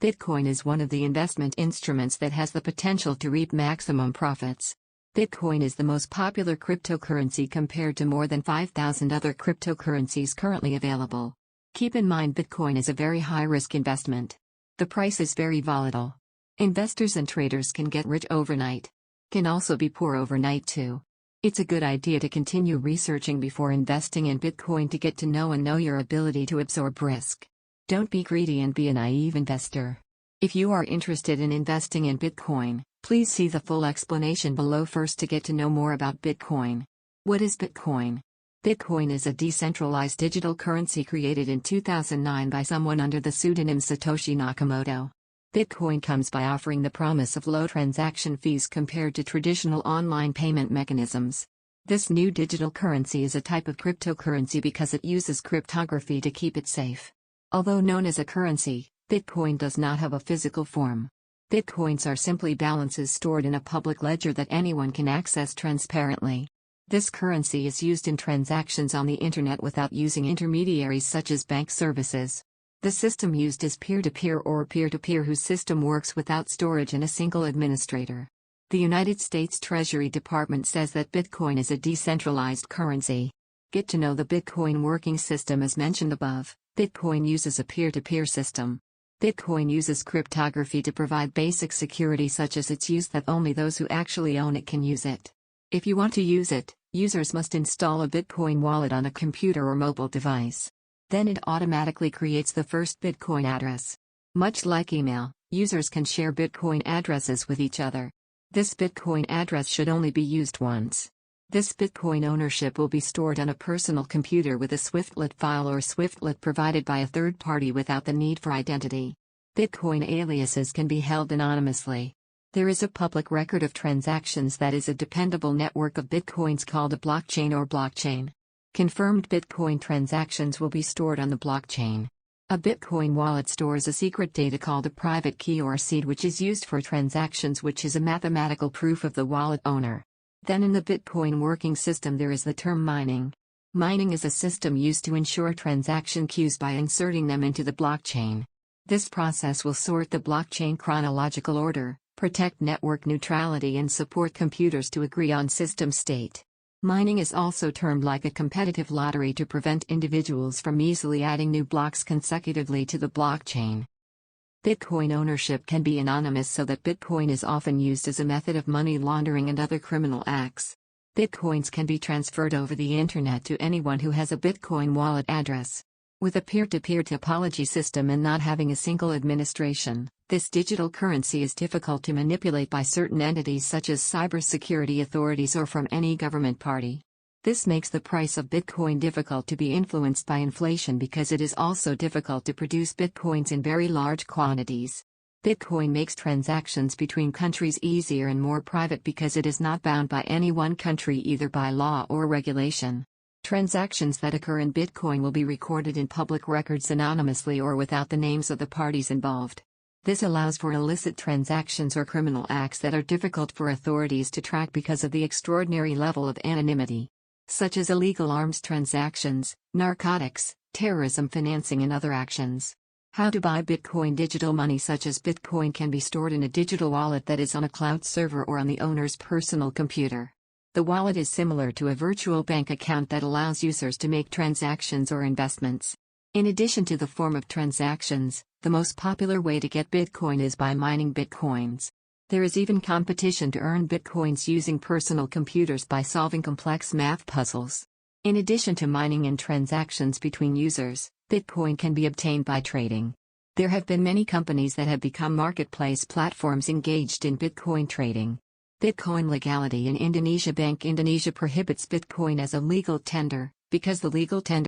Bitcoin is one of the investment instruments that has the potential to reap maximum profits. Bitcoin is the most popular cryptocurrency compared to more than 5,000 other cryptocurrencies currently available. Keep in mind Bitcoin is a very high-risk investment. The price is very volatile. Investors and traders can get rich overnight. Can also be poor overnight too. It's a good idea to continue researching before investing in Bitcoin to get to know your ability to absorb risk. Don't be greedy and be a naive investor. If you are interested in investing in Bitcoin, please see the full explanation below first to get to know more about Bitcoin. What is Bitcoin? Bitcoin is a decentralized digital currency created in 2009 by someone under the pseudonym Satoshi Nakamoto. Bitcoin comes by offering the promise of low transaction fees compared to traditional online payment mechanisms. This new digital currency is a type of cryptocurrency because it uses cryptography to keep it safe. Although known as a currency, Bitcoin does not have a physical form. Bitcoins are simply balances stored in a public ledger that anyone can access transparently. This currency is used in transactions on the internet without using intermediaries such as bank services. The system used is peer-to-peer or peer-to-peer whose system works without storage and a single administrator. The United States Treasury Department says that Bitcoin is a decentralized currency. Get to know the Bitcoin working system as mentioned above. Bitcoin uses a peer-to-peer system. Bitcoin uses cryptography to provide basic security such as its use that only those who actually own it can use it. If you want to use it, users must install a Bitcoin wallet on a computer or mobile device. Then it automatically creates the first Bitcoin address. Much like email, users can share Bitcoin addresses with each other. This Bitcoin address should only be used once. This Bitcoin ownership will be stored on a personal computer with a Swiftlet file or Swiftlet provided by a third party without the need for identity. Bitcoin aliases can be held anonymously. There is a public record of transactions that is a dependable network of Bitcoins called a blockchain or blockchain. Confirmed Bitcoin transactions will be stored on the blockchain. A Bitcoin wallet stores a secret data called a private key or seed which is used for transactions, which is a mathematical proof of the wallet owner. Then in the Bitcoin working system there is the term mining. Mining is a system used to ensure transaction queues by inserting them into the blockchain. This process will sort the blockchain chronological order, protect network neutrality and support computers to agree on system state. Mining is also termed like a competitive lottery to prevent individuals from easily adding new blocks consecutively to the blockchain. Bitcoin ownership can be anonymous so that Bitcoin is often used as a method of money laundering and other criminal acts. Bitcoins can be transferred over the internet to anyone who has a Bitcoin wallet address. With a peer-to-peer topology system and not having a single administration, this digital currency is difficult to manipulate by certain entities such as cybersecurity authorities or from any government party. This makes the price of Bitcoin difficult to be influenced by inflation because it is also difficult to produce Bitcoins in very large quantities. Bitcoin makes transactions between countries easier and more private because it is not bound by any one country either by law or regulation. Transactions that occur in Bitcoin will be recorded in public records anonymously or without the names of the parties involved. This allows for illicit transactions or criminal acts that are difficult for authorities to track because of the extraordinary level of anonymity, such as illegal arms transactions, narcotics, terrorism financing and other actions. How to buy Bitcoin? Digital money such as Bitcoin can be stored in a digital wallet that is on a cloud server or on the owner's personal computer. The wallet is similar to a virtual bank account that allows users to make transactions or investments. In addition to the form of transactions, the most popular way to get Bitcoin is by mining Bitcoins. There is even competition to earn Bitcoins using personal computers by solving complex math puzzles. In addition to mining and transactions between users, Bitcoin can be obtained by trading. There have been many companies that have become marketplace platforms engaged in Bitcoin trading. Bitcoin legality in Indonesia. Bank Indonesia prohibits Bitcoin as a legal tender, because the legal tender